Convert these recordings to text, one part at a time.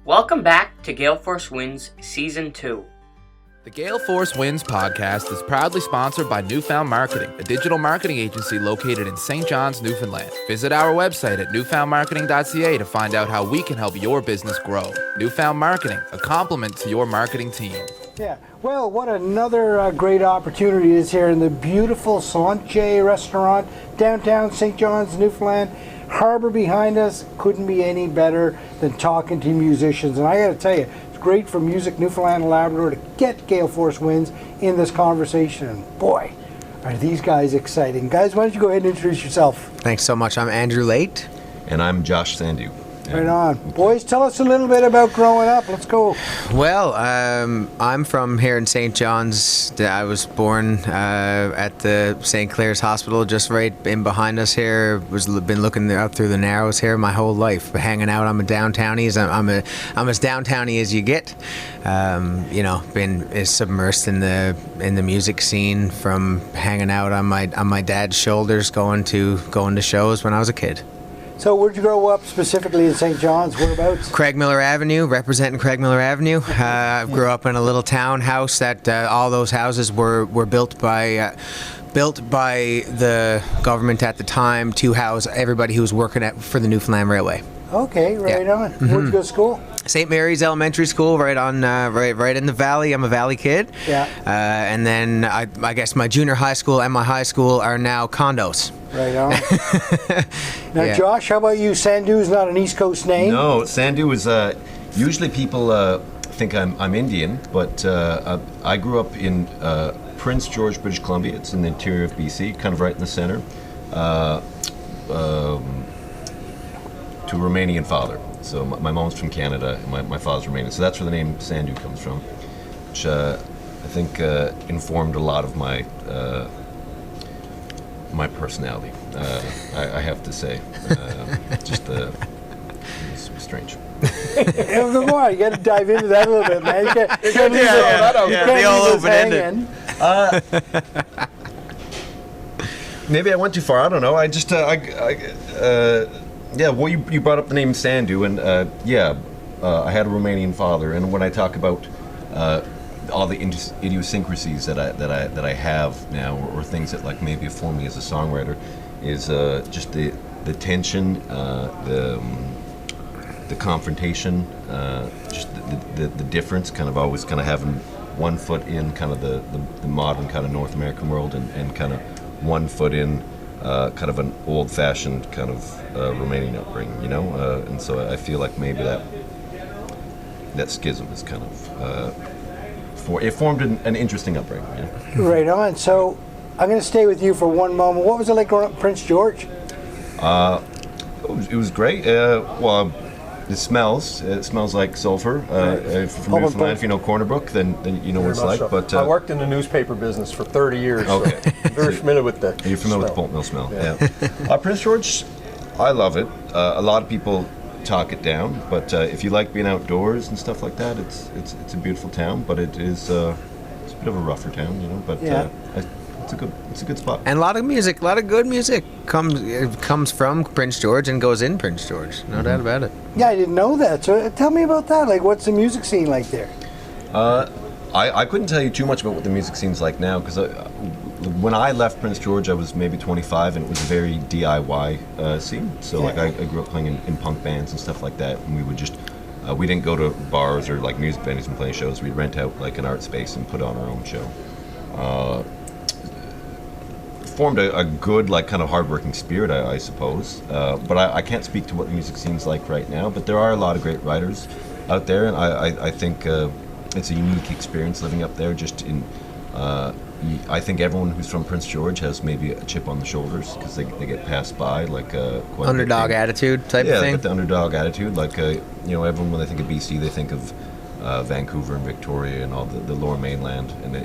Welcome back to GaleForceWins Season 2. The GaleForceWins podcast is proudly sponsored by Newfound Marketing, a digital marketing agency located in St. John's, Newfoundland. Visit our website at newfoundmarketing.ca to find out how we can help your business grow. Newfound Marketing, a complement to your marketing team. Yeah, well, what another great opportunity is here in the beautiful Salanche restaurant, downtown St. John's, Newfoundland. Harbor behind us, couldn't be any better than talking to musicians. And I got to tell you, it's great for Music Newfoundland and Labrador to get GaleForceWins in this conversation. And boy, are these guys exciting. Guys, why don't you go ahead and introduce yourself? Thanks so much. I'm Andrew Laite. And I'm Josh Sandu. Right on. Boys, tell us a little bit about growing up. Let's go. Well, I'm from here in St. John's. I was born at the St. Clair's Hospital, just right in behind us here. Been looking out through the Narrows here my whole life, hanging out. I'm a downtownie. I'm as downtownie as you get. Been submersed in the music scene from hanging out on my dad's shoulders, going to shows when I was a kid. So where'd you grow up specifically in St. John's? Whereabouts? Craig Miller Avenue, representing Craig Miller Avenue. I grew up in a little townhouse that all those houses were built by the government at the time to house everybody who was working for the Newfoundland Railway. Okay, right on. Mm-hmm. Where'd you go to school? St. Mary's Elementary School, right in the valley. I'm a valley kid. Yeah. And then I guess my junior high school and my high school are now condos. Right on. Now, yeah. Josh, how about you? Sandu is not an East Coast name. No, Sandu is usually people think I'm Indian, but I grew up in Prince George, British Columbia. It's in the interior of BC, kind of right in the center. To Romanian father. So my mom's from Canada, and my father's Romanian. So that's where the name Sandu comes from, which I think informed a lot of my personality. I have to say, it was strange. Come on, you got to dive into that a little bit, man. You can't the all open-ended. Maybe I went too far. I don't know. I just well, you brought up the name Sandu, and I had a Romanian father, and when I talk about all the idiosyncrasies that I have now, or things that like maybe form me as a songwriter, is just the tension, the confrontation, just the difference, kind of always kind of having one foot in kind of the modern kind of North American world, and kind of one foot in kind of an old-fashioned kind of Romanian upbringing, and so I feel like maybe that schism is kind of it formed an interesting upbringing. Right on. So I'm going to stay with you for one moment. What was it like growing up in Prince George? It was great. Well, it smells like sulfur. From Newfoundland, if you know Corner Brook, then you know what it's like. So. But I worked in the newspaper business for 30 years. Okay. So I'm very familiar with the You're familiar smell. with the pulp mill smell. Yeah. Prince George, I love it. A lot of people talk it down, but if you like being outdoors and stuff like that, it's a beautiful town. But it's a bit of a rougher town, But it's a good spot. And a lot of good music comes from Prince George and goes in Prince George. No doubt about it. Yeah, I didn't know that. So tell me about that. Like, what's the music scene like there? I couldn't tell you too much about what the music scene's like now, because when I left Prince George, I was maybe 25, and it was a very DIY scene. So like I grew up playing in punk bands and stuff like that, and we would just we didn't go to bars or like music venues and play shows. We'd rent out like an art space and put on our own show. Formed a good, like, kind of hardworking spirit, I suppose. But I can't speak to what the music scene's like right now. But there are a lot of great writers out there, and I think it's a unique experience living up there. Just in, I think everyone who's from Prince George has maybe a chip on the shoulders because they get passed by, like quite underdog attitude type of thing. Yeah, the underdog attitude. Like everyone, when they think of BC, they think of Vancouver and Victoria and all the Lower Mainland, and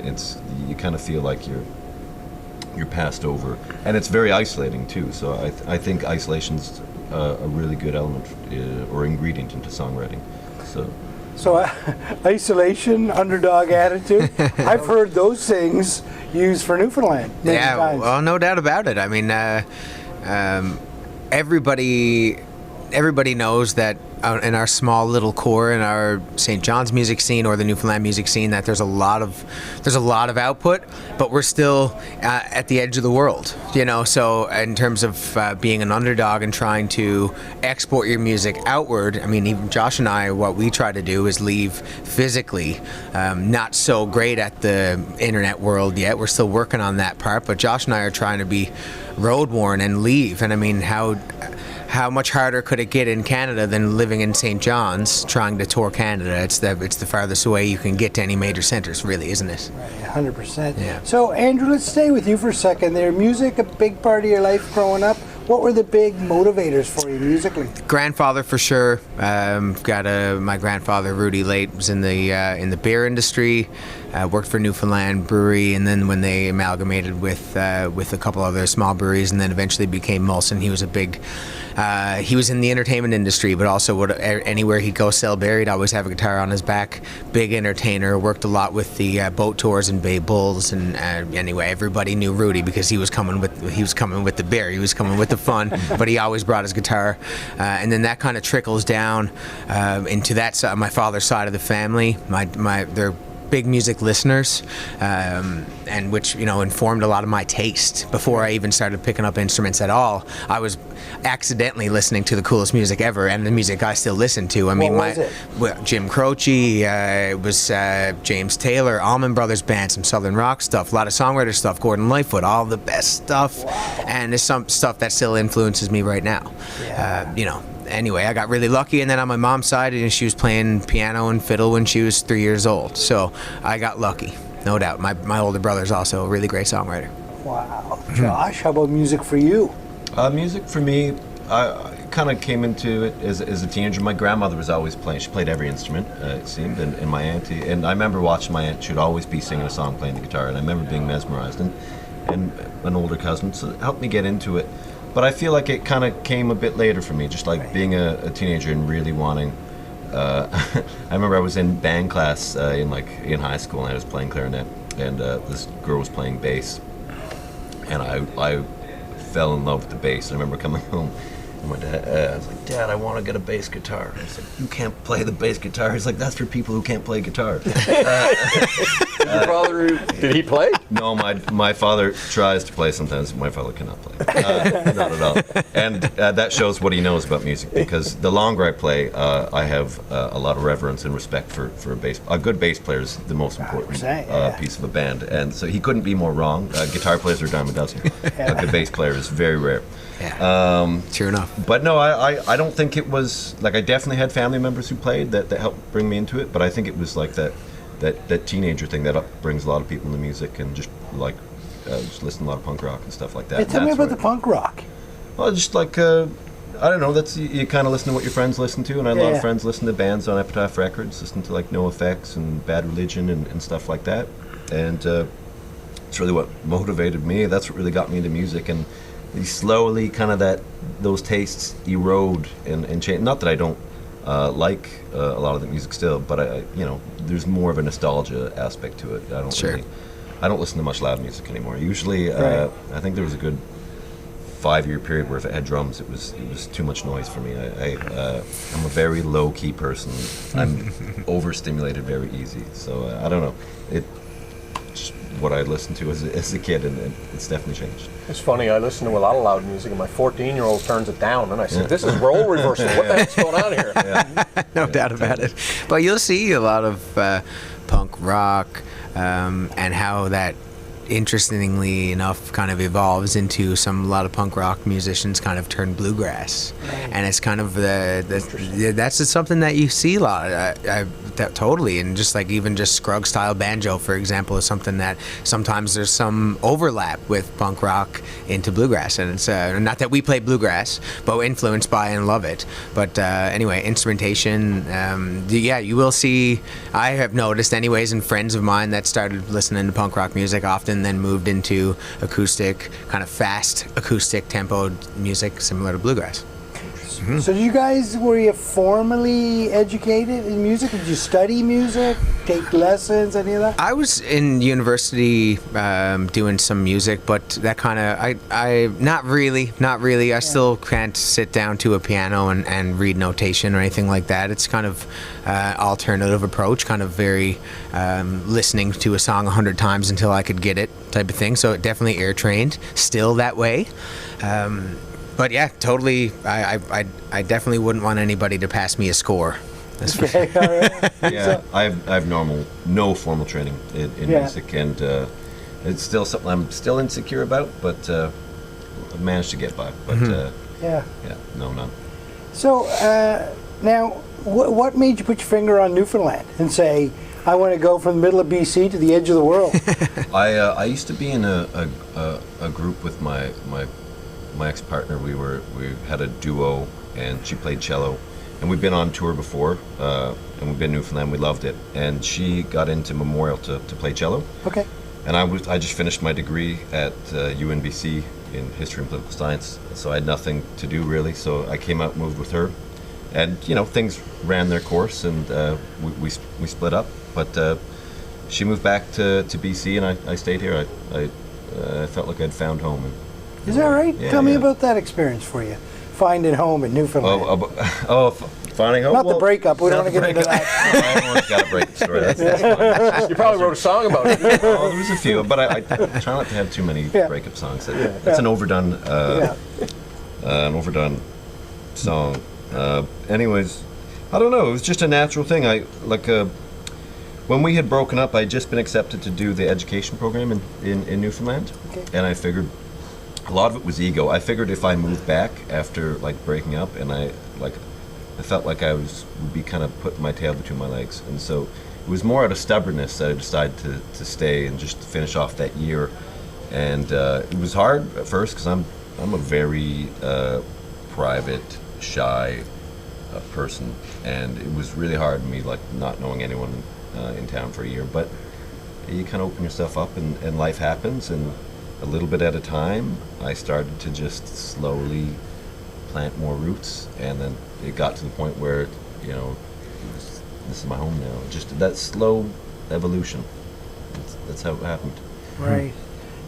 you kind of feel like you're passed over, and it's very isolating too. So I think isolation's a really good element or ingredient into songwriting. So isolation, underdog attitude. I've heard those things used for Newfoundland many times. Well, no doubt about it. I mean, everybody knows that in our small little core in our St. John's music scene or the Newfoundland music scene that there's a lot of output, but we're still at the edge of the world, you know. So in terms of being an underdog and trying to export your music outward, I mean, even Josh and I, what we try to do is leave physically. Not so great at the internet world yet. We're still working on that part, but Josh and I are trying to be road worn and leave. And I mean, how much harder could it get in Canada than living in St. John's trying to tour Canada? It's the farthest away you can get to any major centres, really, isn't it? Right, 100%. Yeah. So, Andrew, let's stay with you for a second there. Music, a big part of your life growing up. What were the big motivators for you musically? Grandfather, for sure. My grandfather, Rube Rake, was in the beer industry. Worked for Newfoundland Brewery, and then when they amalgamated with a couple other small breweries, and then eventually became Molson, he was a big. He was in the entertainment industry, but also anywhere he'd go sell beer, he'd always have a guitar on his back. Big entertainer. Worked a lot with the boat tours and Bay Bulls, and anyway, everybody knew Rudy because he was coming with the beer. He was coming with the fun, but he always brought his guitar. And then that kind of trickles down into that side, my father's side of the family. They're big music listeners, and which, you know, informed a lot of my taste. Before I even started picking up instruments at all, I was accidentally listening to the coolest music ever, and the music I still listen to. I mean, what was it? Well, Jim Croce, it was James Taylor, Allman Brothers Band, some Southern rock stuff, a lot of songwriter stuff, Gordon Lightfoot, all the best stuff. Wow. And there's some stuff that still influences me right now. Yeah. You know. Anyway, I got really lucky, and then on my mom's side, she was playing piano and fiddle when she was 3 years old. So I got lucky, no doubt. My older brother's also a really great songwriter. Wow. Josh, how about music for you? Music for me, I kind of came into it as a teenager. My grandmother was always playing. She played every instrument, it seemed, and my auntie. And I remember watching my aunt. She would always be singing a song, playing the guitar, and I remember being mesmerized. And an older cousin, so it helped me get into it. But I feel like it kind of came a bit later for me, just like being a teenager and really wanting. I remember I was in band class in high school, and I was playing clarinet, and this girl was playing bass, and I fell in love with the bass. I remember coming home, and my dad, I was like, "Dad, I want to get a bass guitar." And I was like, "You can't play the bass guitar." He's like, "That's for people who can't play guitar." Your father, did he play? No, my father tries to play sometimes. My father cannot play. Not at all. And that shows what he knows about music, because the longer I play, I have a lot of reverence and respect for a bass. A good bass player is the most important piece of a band. And so he couldn't be more wrong. Guitar players are a dime a dozen. A good bass player is very rare. Yeah. True enough. But no, I don't think it was, like, I definitely had family members who played that helped bring me into it, but I think it was like that teenager thing that brings a lot of people into music, and just like just listen to a lot of punk rock and stuff like that. Hey, tell me about the punk rock. Well, just like I don't know. That's you kind of listen to what your friends listen to, and I had a lot of friends listen to bands on Epitaph Records, listen to like NoFX and Bad Religion and stuff like that, and it's really what motivated me. That's what really got me into music, and slowly kind of those tastes erode and change. Not that I don't like a lot of the music still, but there's more of a nostalgia aspect to it. I don't listen to much loud music anymore. Usually, I think there was a good 5-year period where if it had drums, it was too much noise for me. I'm a very low key person. I'm overstimulated very easy. So I don't know. It's what I listened to as a kid, and it's definitely changed. It's funny, I listen to a lot of loud music, and my 14-year-old turns it down, and I said, "This is role reversal. What the heck's going on here?" No doubt about it. But you'll see a lot of punk rock, and how that, interestingly enough, kind of evolves into a lot of punk rock musicians kind of turn bluegrass, and it's kind of that's just something that you see a lot. That totally, and just like even just Scruggs style banjo, for example, is something that sometimes there's some overlap with punk rock into bluegrass, and it's not that we play bluegrass, but we're influenced by and love it. But anyway, instrumentation, you will see. I have noticed, anyways, and friends of mine that started listening to punk rock music often then moved into acoustic, kind of fast acoustic tempo music similar to bluegrass. So were you formally educated in music? Did you study music, take lessons, any of that? I was in university doing some music, but that kind of, I not really. I still can't sit down to a piano and read notation or anything like that. It's kind of alternative approach, kind of very listening to a song 100 times until I could get it type of thing. So it definitely ear trained, still that way. But yeah, totally. I definitely wouldn't want anybody to pass me a score. That's for sure. All right. Yeah, I have no formal training in music, and it's still something I'm still insecure about, but I've managed to get by. But no, none. So now, what made you put your finger on Newfoundland and say, I want to go from the middle of BC to the edge of the world? I used to be in a group with my ex-partner. We had a duo, and she played cello, and we've been on tour before, and we've been in Newfoundland. We loved it, and she got into Memorial to play cello. Okay. And I just finished my degree at UNBC in history and political science, so I had nothing to do really. So I came out, moved with her, and things ran their course, and we split up. But she moved back to BC, and I stayed here. I felt like I'd found home. Is that right? Yeah, Tell me about that experience for you, finding home in Newfoundland. Finding home? Not the breakup. We don't want to get into that. I always got a breakup story. That's fine. You probably wrote a song about it. Oh, there was a few, but I try not to have too many breakup songs. That's an overdone song. Anyways, I don't know. It was just a natural thing. When we had broken up, I'd just been accepted to do the education program in Newfoundland, and I figured a lot of it was ego. I figured if I moved back after breaking up, and I felt like I would be kind of putting my tail between my legs, and so it was more out of stubbornness that I decided to stay and just finish off that year. And it was hard at first because I'm a very private, shy person, and it was really hard for me, not knowing anyone in town for a year. But you kind of open yourself up, and life happens, and a little bit at a time, I started to just slowly plant more roots, and then it got to the point where, this is my home now. Just that slow evolution. That's how it happened. Right.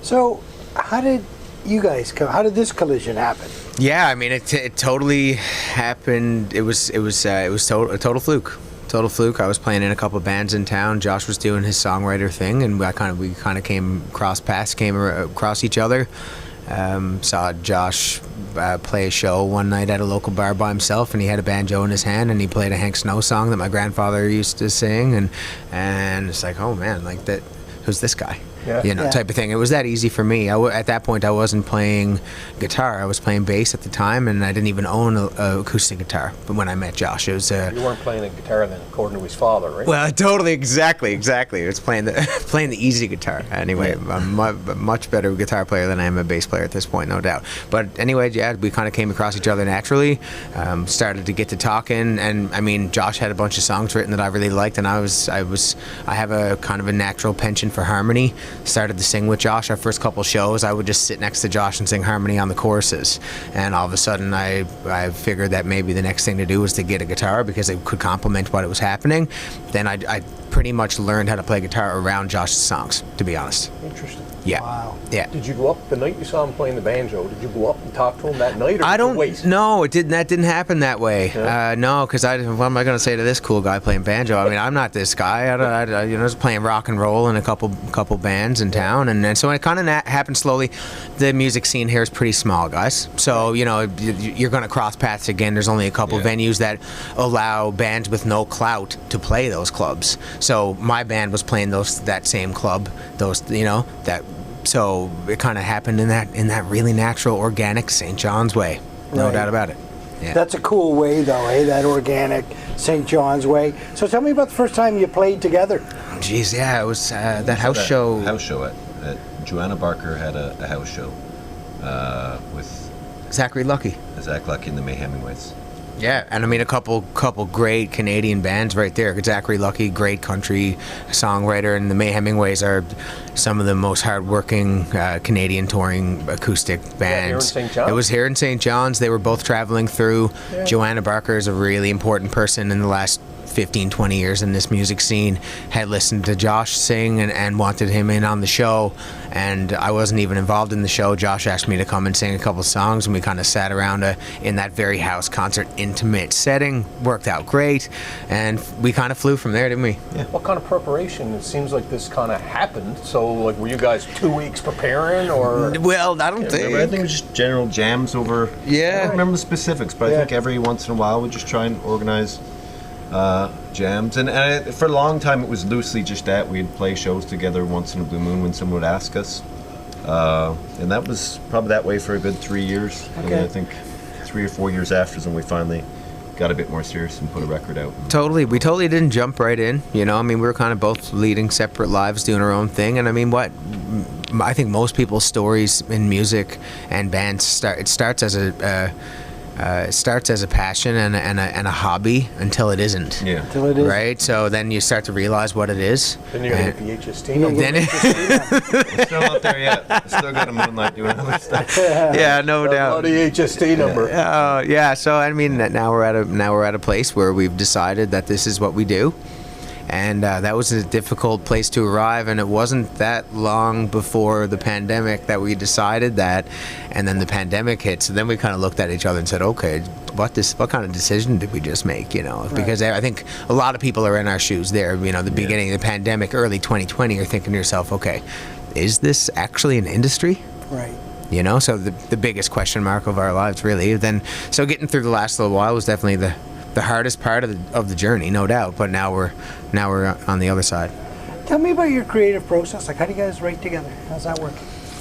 So, how did you guys come? How did this collision happen? Yeah, I mean, it totally happened. It was a total fluke. Total fluke. I was playing in a couple of bands in town. Josh was doing his songwriter thing, and we kind of came across each other. Saw Josh play a show one night at a local bar by himself, and he had a banjo in his hand, and he played a Hank Snow song that my grandfather used to sing, and it's like, oh man, like that. Who's this guy? Type of thing. It was that easy for me. At that point, I wasn't playing guitar. I was playing bass at the time, and I didn't even own a acoustic guitar. But when I met Josh, it was... You weren't playing a guitar then, according to his father, right? Well, totally, exactly. It was playing the easy guitar. Anyway, I'm a much better guitar player than I am a bass player at this point, no doubt. But anyway, yeah, we kind of came across each other naturally, started to get to talking, and I mean, Josh had a bunch of songs written that I really liked, and I have a kind of a natural penchant for harmony. Started to sing with Josh. Our first couple shows, I would just sit next to Josh and sing harmony on the choruses, and all of a sudden I figured that maybe the next thing to do was to get a guitar because it could complement what was happening. Then I pretty much learned how to play guitar around Josh's songs, to be honest. Interesting. Yeah. Wow. Yeah. Did you go up the night you saw him playing the banjo? Did you go up and talk to him that night, or I did don't. you wait? No, it didn't. That didn't happen that way. Yeah. No, because what am I going to say to this cool guy playing banjo? I mean, I'm not this guy. I was playing rock and roll in a couple bands in town, and so it kind of happened slowly. The music scene here is pretty small, guys. So you're going to cross paths again. There's only a couple venues that allow bands with no clout to play those clubs. So my band was playing that same club. So it kind of happened in that really natural, organic St. John's way. No doubt about it. Yeah. That's a cool way, though, eh? That organic St. John's way. So tell me about the first time you played together. Jeez, yeah, it was that house show. House show at Joanna Barker had a house show with Zachary Lucky. Zach Lucky and the May Hemingways. Yeah, and I mean a couple great Canadian bands right there. Zachary Lucky, great country songwriter, and the May Hemingways are some of the most hardworking Canadian touring acoustic bands. Here in St. John's. It was here in St. John's. They were both traveling through. Yeah. Joanna Barker is a really important person in the last 15, 20 years in this music scene. Had listened to Josh sing and wanted him in on the show, and I wasn't even involved in the show. Josh asked me to come and sing a couple songs, and we kind of sat around in that very house concert intimate setting. Worked out great, and we kind of flew from there, didn't we? What kind of preparation? It seems like this kind of happened. So, like, were you guys 2 weeks preparing, or? Well, I don't think. I think it was just general jams over. Yeah. I don't remember the specifics, but I think every once in a while we just try and organize jams. And for a long time it was loosely just that. We'd play shows together once in a blue moon when someone would ask us. And that was probably that way for a good 3 years. Okay. And I think 3 or 4 years after is when we finally got a bit more serious and put a record out. Totally. We totally didn't jump right in. You know, I mean, we were kind of both leading separate lives, doing our own thing. And I mean, I think most people's stories in music and bands starts as a passion and a hobby until it isn't. Yeah. Until it is. Right? So then you start to realize what it is. Then you're going to hit the HST Yeah, number. Then We're still out there yet. Still got a Moonlight doing other stuff. yeah, no doubt. The HST number. Yeah. So I mean, now we're at a place where we've decided that this is what we do, and that was a difficult place to arrive. And it wasn't that long before the pandemic that we decided that, and then the pandemic hit. So then we kind of looked at each other and said, "Okay, what kind of decision did we just make?" You know, because I think a lot of people are in our shoes there. You know, the beginning of the pandemic, early 2020, you're thinking to yourself, "Okay, is this actually an industry?" Right. You know, so the biggest question mark of our lives, really. Then, so getting through the last little while was definitely the hardest part of the journey, no doubt. But now we're on the other side. Tell me about your creative process. Like, how do you guys write together? How's that work?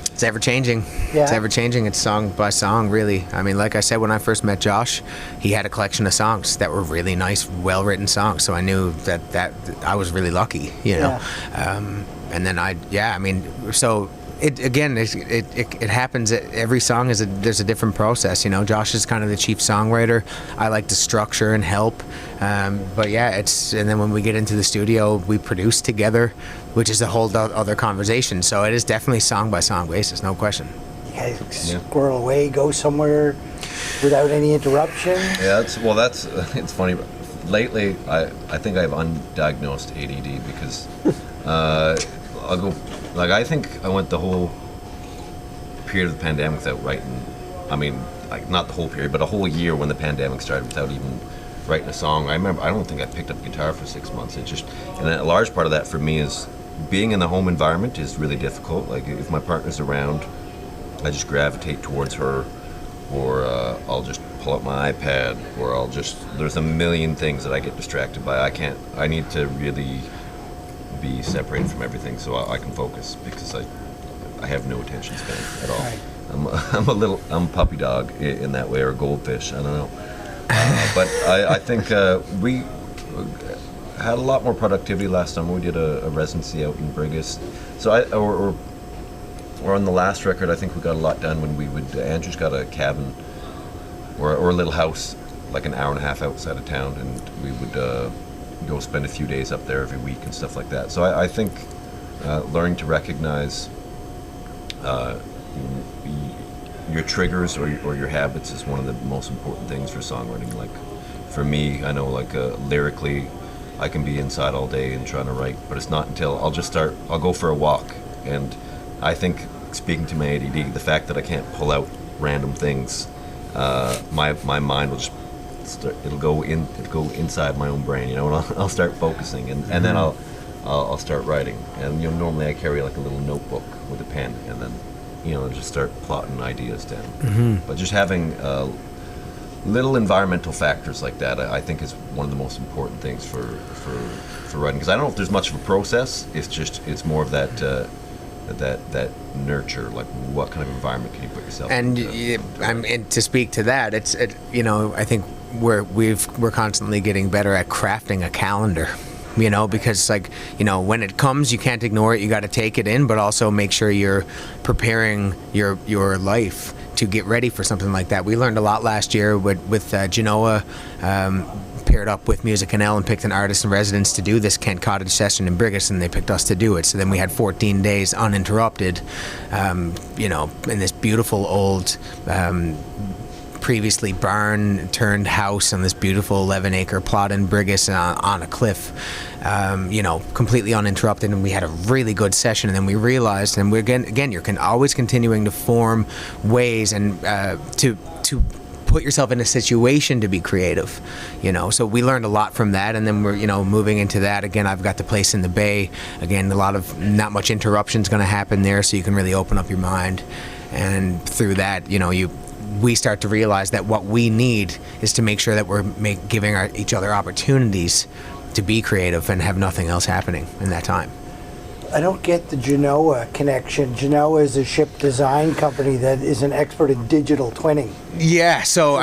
It's ever changing. Yeah. It's ever changing. It's song by song, really. I mean, like I said, when I first met Josh, he had a collection of songs that were really nice, well-written songs. So I knew that I was really lucky, you know. And then it happens. Every song there's a different process. You know, Josh is kind of the chief songwriter. I like to structure and help. But yeah, and then when we get into the studio, we produce together, which is a whole other conversation. So it is definitely song by song basis, no question. You guys squirrel away, go somewhere without any interruption. Yeah, it's funny. But lately, I think I have undiagnosed ADD because I'll go. Like, I think I went the whole period of the pandemic without writing. I mean, like, not the whole period, but a whole year when the pandemic started without even writing a song. I don't think I picked up guitar for 6 months. And a large part of that for me is being in the home environment is really difficult. Like, if my partner's around, I just gravitate towards her, or I'll just pull up my iPad, or there's a million things that I get distracted by. I need to really be separated from everything so I can focus, because I have no attention span at all. Right. I'm a puppy dog in that way, or a goldfish, I don't know. But I think we had a lot more productivity last summer. We did a residency out in Brigus. So or on the last record, I think we got a lot done when Andrew's got a cabin or a little house like an hour and a half outside of town, and we would go spend a few days up there every week and stuff like that. So I think learning to recognize your triggers or your habits is one of the most important things for songwriting. Like, for me, I know, like, lyrically, I can be inside all day and trying to write, but it's not until I'll go for a walk. And I think, speaking to my ADD, the fact that I can't pull out random things, my mind will just it'll go inside my own brain, you know, and I'll start focusing, and then I'll start writing. And, you know, normally I carry like a little notebook with a pen, and then, you know, just start plotting ideas down. But just having little environmental factors like that, I think, is one of the most important things for writing. Because I don't know if there's much of a process. It's more of that nurture, like, what kind of environment can you put yourself into? And to speak to that, you know, I think we're constantly getting better at crafting a calendar, you know, because, like, you know, when it comes, you can't ignore it. You got to take it in, but also make sure you're preparing your life to get ready for something like that. We learned a lot last year with Genoa. Paired up with Music NL and picked an artist in residence to do this Kent Cottage session in Brigus, and they picked us to do it. So then we had 14 days uninterrupted, in this beautiful old, previously barn turned house on this beautiful 11-acre plot in Brigus on a cliff, completely uninterrupted, and we had a really good session. And then we realized, and you're always continuing to form ways and to put yourself in a situation to be creative, so we learned a lot from that. And then we're moving into that again. I've got the place in the bay again, not much interruptions going to happen there, so you can really open up your mind. And through that, we start to realize that what we need is to make sure that we're giving each other opportunities to be creative and have nothing else happening in that time. I don't get the Genoa connection. Genoa is a ship design company that is an expert in digital twinning. Yeah, so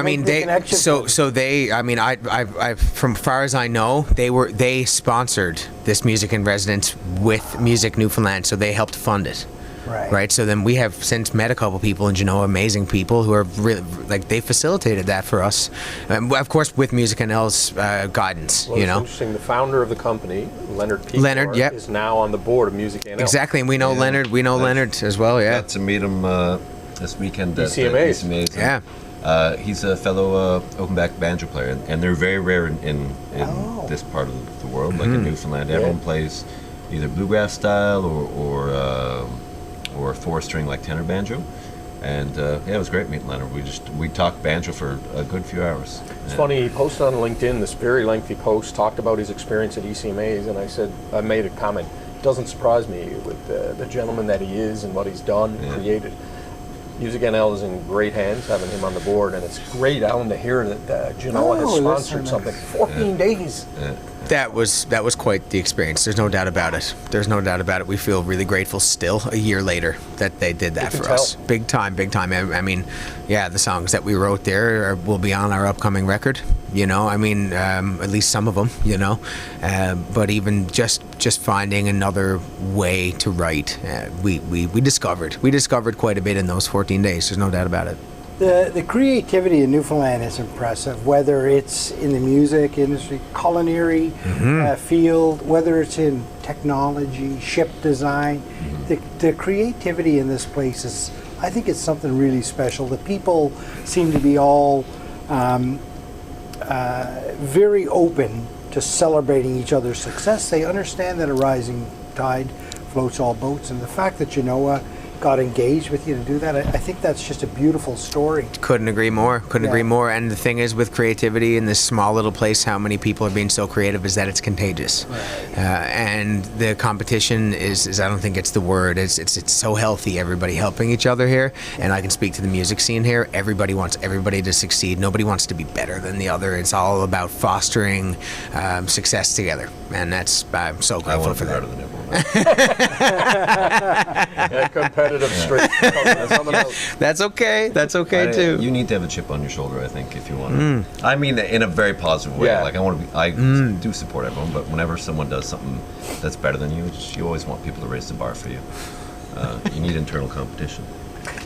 from far as I know, they sponsored this music in residence with Music Newfoundland, so they helped fund it. Right. So then we have since met a couple people in Genoa, amazing people who are really they facilitated that for us, of course with Music NL's guidance. Well, it's interesting. The founder of the company, Leonard Pecor, is now on the board of Music NL. Exactly, and we know Leonard. We know Leonard as well. Yeah. Got to meet him this weekend at ECMAs. Yeah. He's a fellow open-back banjo player, and they're very rare in this part of the world. Like in Newfoundland, everyone plays either bluegrass style or a four-string like tenor banjo, and it was great meeting Leonard. We talked banjo for a good few hours. It's funny, he posted on LinkedIn this very lengthy post, talked about his experience at ECMAs, and I made a comment. It doesn't surprise me with the gentleman that he is and what he's done, created. Music NL is in great hands having him on the board, and it's great, Alan, to hear that Genoa has sponsored something. 14 days. Yeah. That was quite the experience. There's no doubt about it. We feel really grateful still, a year later, that they did that for us. Big time. I mean, the songs that we wrote there will be on our upcoming record. At least some of them. But even just finding another way to write, we discovered quite a bit in those 14 days. There's no doubt about it. The creativity in Newfoundland is impressive, whether it's in the music industry, culinary field, whether it's in technology, ship design. The creativity in this place is, I think it's something really special. The people seem to be all very open to celebrating each other's success. They understand that a rising tide floats all boats, and the fact that Genoa got engaged with you to do that, I think that's just a beautiful story. Couldn't agree more. And the thing is, with creativity in this small little place, how many people are being so creative is that it's contagious. Right. And the competition is I don't think it's the word. It's so healthy. Everybody helping each other here. And I can speak to the music scene here. Everybody wants everybody to succeed. Nobody wants to be better than the other. It's all about fostering success together. And I'm so grateful for that. Competitive streak. That's okay too. You need to have a chip on your shoulder, I think, if you want to. I mean, in a very positive way. Yeah. Like I do support everyone, but whenever someone does something that's better than you, you always want people to raise the bar for you. You need internal competition.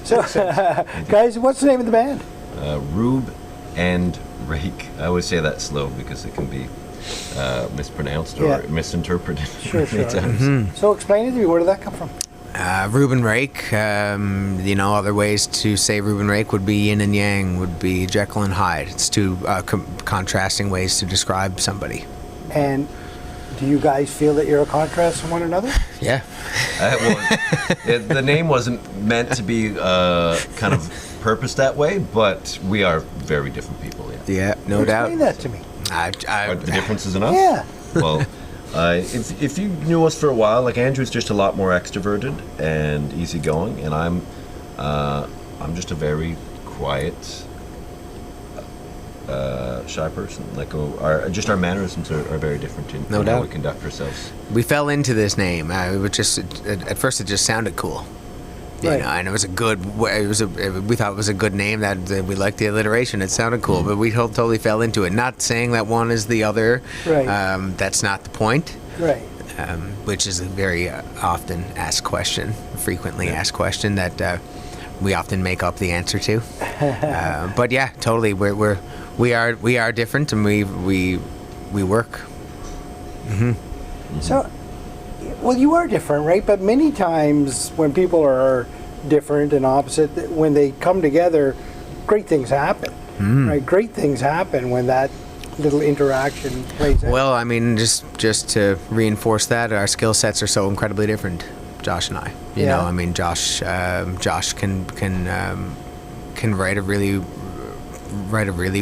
So, guys, what's the name of the band? Rube and Rake. I always say that slow because it can be mispronounced or misinterpreted. Sure. So explain it to me. Where did that come from? Rube and Rake. Other ways to say Rube and Rake would be yin and yang, would be Jekyll and Hyde. It's two contrasting ways to describe somebody. And do you guys feel that you're a contrast to one another? Yeah. The name wasn't meant to be kind of purposed that way, but we are very different people. Yeah, no doubt. Explain that to me. The differences in us? Yeah. Well, if you knew us for a while, like Andrew's just a lot more extroverted and easygoing, and I'm just a very quiet, shy person. Like our mannerisms are very different in how we conduct ourselves. We fell into this name. At first it just sounded cool. And it was we thought it was a good name, that we liked the alliteration. It sounded cool, but we totally fell into it. Not saying that one is the other. Right. That's not the point. Right. Which is a very often asked question, frequently asked question, that we often make up the answer to. But yeah, totally, we are different, and we work. So, well, you are different, right? But many times when people are different and opposite, when they come together, great things happen, right? Great things happen when that little interaction plays out. Well, I mean, just to reinforce that, our skill sets are so incredibly different, Josh and I. You know, I mean, Josh can write a really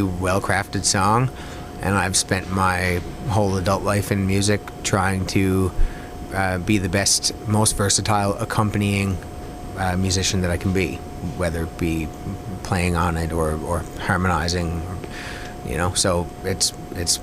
well-crafted song, and I've spent my whole adult life in music trying to be the best, most versatile accompanying musician that I can be, whether it be playing on it or harmonizing, you know. So it's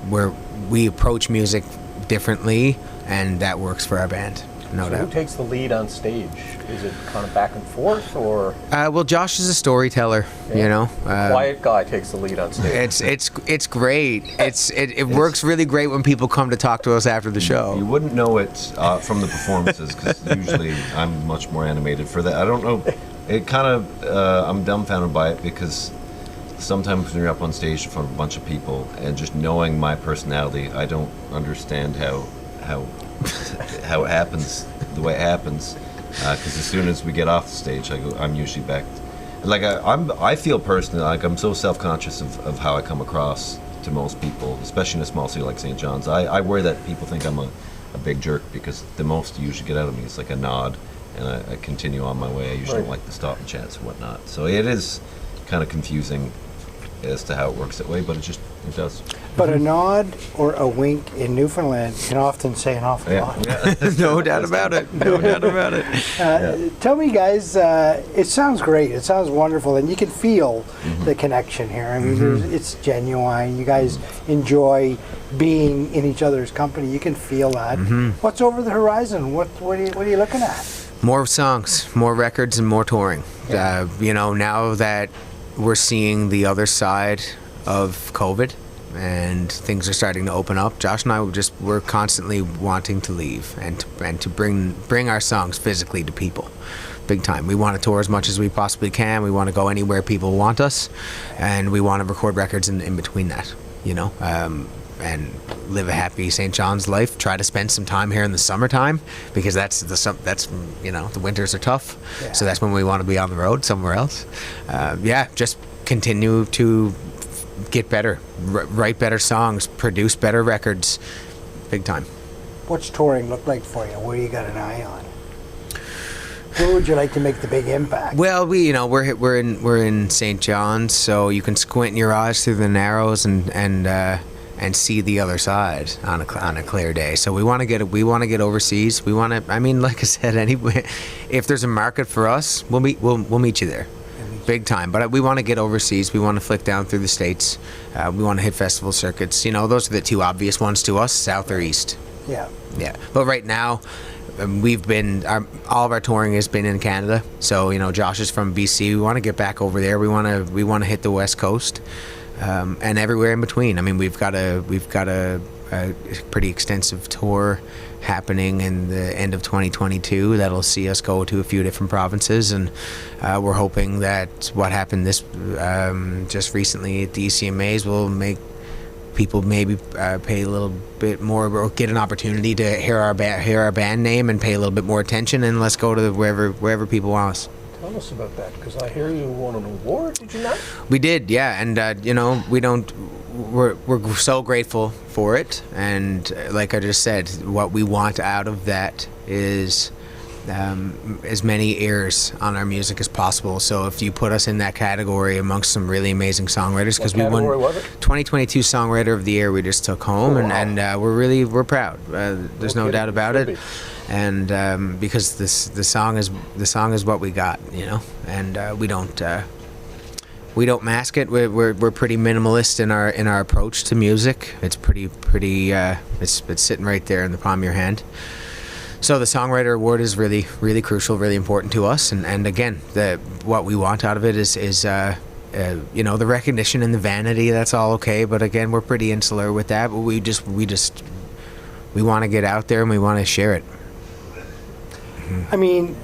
where we approach music differently, and that works for our band, no doubt. Who takes the lead on stage? Is it kind of back and forth, or? Well, Josh is a storyteller, you know. Quiet guy takes the lead on stage. It's great. It works really great when people come to talk to us after the show. You wouldn't know it from the performances, because usually I'm much more animated for that. I don't know. It kind of I'm dumbfounded by it, because sometimes when you're up on stage in front of a bunch of people and just knowing my personality, I don't understand how it happens the way it happens. Because as soon as we get off the stage, I'm usually back. Like I feel personally like I'm so self-conscious of how I come across to most people, especially in a small city like St. John's. I worry that people think I'm a big jerk, because the most you usually get out of me is like a nod, and I continue on my way. I usually don't like to stop and chats and whatnot. So it is kind of confusing as to how it works that way, but it does. But a nod or a wink in Newfoundland can often say an awful lot. Yeah. No doubt about it. No doubt about it. Tell me, guys, it sounds great. It sounds wonderful, and you can feel the connection here. I mean, it's genuine. You guys enjoy being in each other's company. You can feel that. What's over the horizon? What are you looking at? More songs, more records, and more touring. You know, now that we're seeing the other side of COVID and things are starting to open up, Josh and I we're constantly wanting to leave and to bring our songs physically to people, big time. We want to tour as much as we possibly can. We want to go anywhere people want us, and we want to record records in between that, you know, and live a happy St. John's life. Try to spend some time here in the summertime, because that's you know, the winters are tough, so that's when we want to be on the road somewhere else. Just continue to get better, write better songs, produce better records, big time. What's touring look like for you? What do you got an eye on? Where would you like to make the big impact? Well, we're in St. John's, so you can squint your eyes through the narrows and see the other side on a clear day. So we want to get overseas. We want to. I mean, like I said, anyway, if there's a market for us, we'll meet you there, big time. But we want to get overseas. We want to flick down through the States. We want to hit festival circuits. You know, those are the two obvious ones to us: south or east. Yeah. But right now, all of our touring has been in Canada. So, you know, Josh is from BC. We want to get back over there. We want to hit the West Coast. And everywhere in between. I mean, we've got a pretty extensive tour happening in the end of 2022 that'll see us go to a few different provinces, and we're hoping that what happened just recently at the ECMAs will make people maybe pay a little bit more, or get an opportunity to hear our band name and pay a little bit more attention, and let's go to wherever people want us. Tell us about that, because I hear you won an award. Did you not? We did, yeah, and you know, we're so grateful for it, and like I just said, what we want out of that is as many ears on our music as possible. So if you put us in that category amongst some really amazing songwriters, because we won 2022 Songwriter of the Year, we just took home, and we're proud. There's no doubt about it. And because the song is what we got, you know, and we don't mask it. We're pretty minimalist in our approach to music. It's pretty it's sitting right there in the palm of your hand. So the Songwriter Award is really, really crucial, really important to us, and again, what we want out of it is you know, the recognition and the vanity. That's all okay, but again, we're pretty insular with that. But we want to get out there and we want to share it. I mean,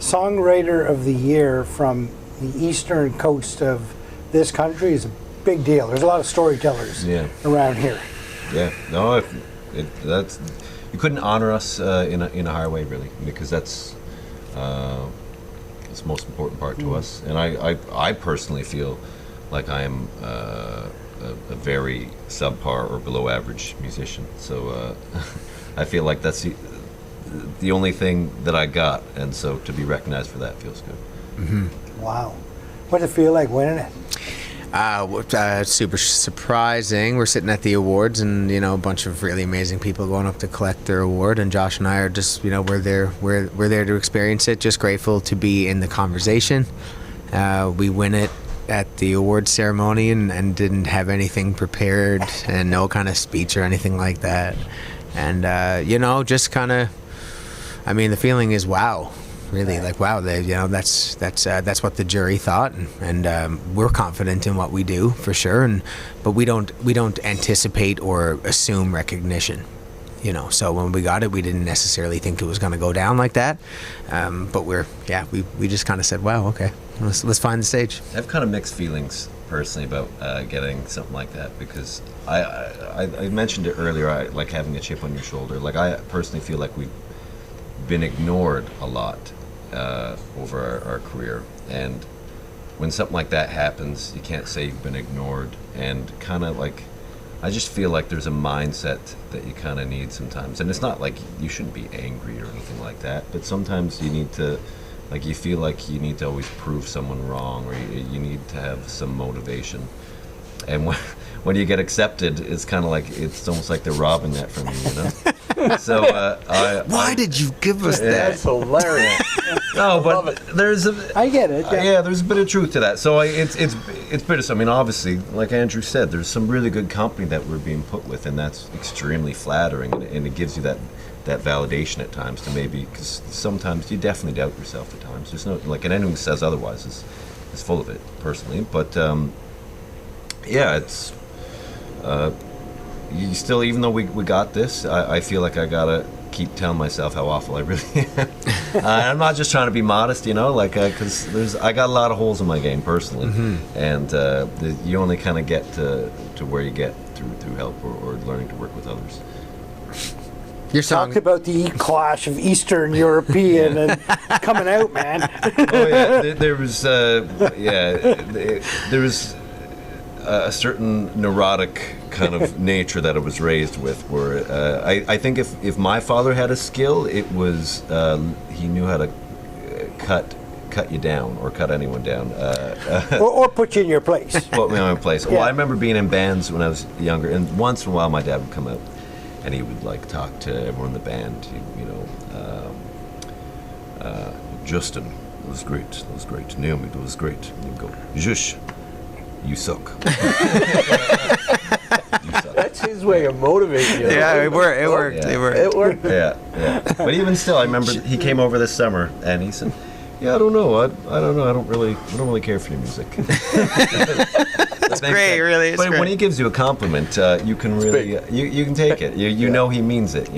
Songwriter of the Year from the eastern coast of this country is a big deal. There's a lot of storytellers around here. Yeah, no, that's you couldn't honor us in a higher way, really, because that's the most important part to us. And I personally feel like I am a very subpar or below average musician. So I feel like that's the only thing that I got, and so to be recognized for that feels good. Mm-hmm. Wow. What did it feel like winning it? Super surprising. We're sitting at the awards, and a bunch of really amazing people going up to collect their award. And Josh and I are just, we're there to experience it. Just grateful to be in the conversation. We win it at the award ceremony, and didn't have anything prepared, and no kind of speech or anything like that. And just kind of, the feeling is wow. Really, like wow, that's what the jury thought, and we're confident in what we do for sure, but we don't anticipate or assume recognition, So when we got it, we didn't necessarily think it was going to go down like that, but we just kind of said, wow, okay, let's find the stage. I have kind of mixed feelings personally about getting something like that, because I mentioned it earlier, I like having a chip on your shoulder. Like I personally feel like we've been ignored a lot over our career, and when something like that happens, you can't say you've been ignored, and kind of like I just feel like there's a mindset that you kind of need sometimes, and it's not like you shouldn't be angry or anything like that, but sometimes you need to, like, you feel like you need to always prove someone wrong, or you need to have some motivation, and when you get accepted, it's kind of like, it's almost like they're robbing that from you, So why did you give us that? That's hilarious. No, but there's I get it. Yeah, there's a bit of truth to that. So it's bitter. I mean, obviously, like Andrew said, there's some really good company that we're being put with, and that's extremely flattering, and it gives you that validation at times to maybe, because sometimes you definitely doubt yourself at times. There's no, like, and anyone who says otherwise is full of it, personally. But it's you still, even though we got this, I feel like I gotta keep telling myself how awful I really am. I'm not just trying to be modest, because I got a lot of holes in my game personally, and you only kind of get to where you get through help or learning to work with others. You talked about the clash of Eastern European and coming out, man. Oh yeah, there was there was a certain neurotic kind of nature that I was raised with, where I think if my father had a skill, it was he knew how to cut you down, or cut anyone down, or put you in your place. Put me in my place. Yeah. Well, I remember being in bands when I was younger, and once in a while my dad would come out, and he would like talk to everyone in the band. Justin, it was great. It was great. Naomi, it was great. And he'd go, Zhush, you suck. That's his way of motivating you. Yeah, it worked. Yeah. It worked. Yeah. But even still, I remember he came over this summer, and he said, "Yeah, I don't know. I don't know. I don't really care for your music." That's great, really. It's but great. when he gives you a compliment, you can really you can take it. You know he means it.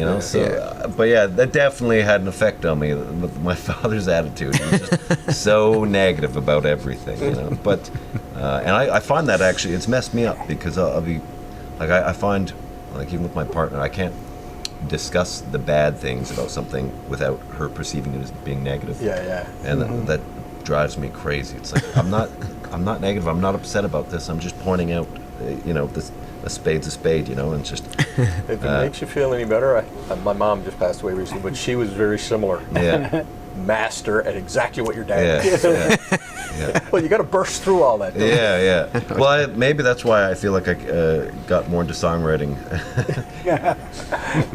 But yeah, that definitely had an effect on me. With my father's attitude, he was just so negative about everything. But and I find that actually it's messed me up, because I'll be like I find, like, even with my partner, I can't discuss the bad things about something without her perceiving it as being negative. Yeah. And that drives me crazy. It's like I'm not negative. I'm not upset about this. I'm just pointing out, a spade's a spade, and just. If it makes you feel any better, my mom just passed away recently, but she was very similar. Yeah. Master at exactly what your dad did. Yeah. Well, you got to burst through all that. Yeah. Well, maybe that's why I feel like I got more into songwriting.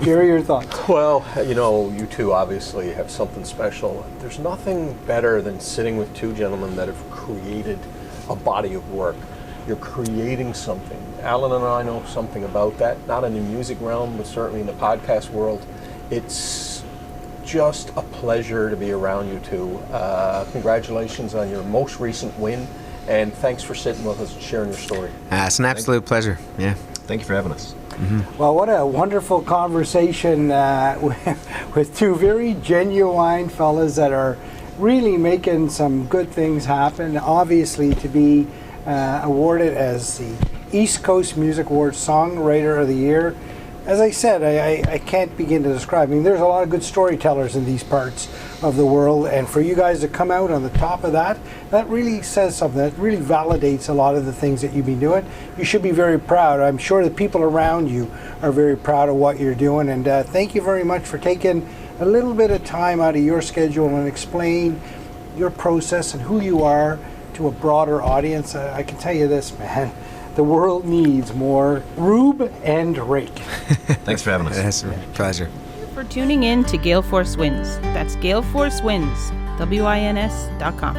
Here are your thoughts. Well, you two obviously have something special. There's nothing better than sitting with two gentlemen that have created a body of work. You're creating something. Alan and I know something about that, not in the music realm, but certainly in the podcast world. It's just a pleasure to be around you two. Congratulations on your most recent win, and thanks for sitting with us and sharing your story. It's an absolute pleasure. Yeah. Thank you for having us. Well, what a wonderful conversation with two very genuine fellas that are really making some good things happen. Obviously, to be awarded as the East Coast Music Awards Songwriter of the Year. As I said, I can't begin to describe. I mean, there's a lot of good storytellers in these parts of the world, and for you guys to come out on the top of that, that really says something. That really validates a lot of the things that you've been doing. You should be very proud. I'm sure the people around you are very proud of what you're doing, and thank you very much for taking a little bit of time out of your schedule and explain your process and who you are to a broader audience. I can tell you this, man. The world needs more Rube and Rake. Thanks for having us. It's a pleasure. For tuning in to Gale Force Wins. That's GaleForceWins, WINS.com.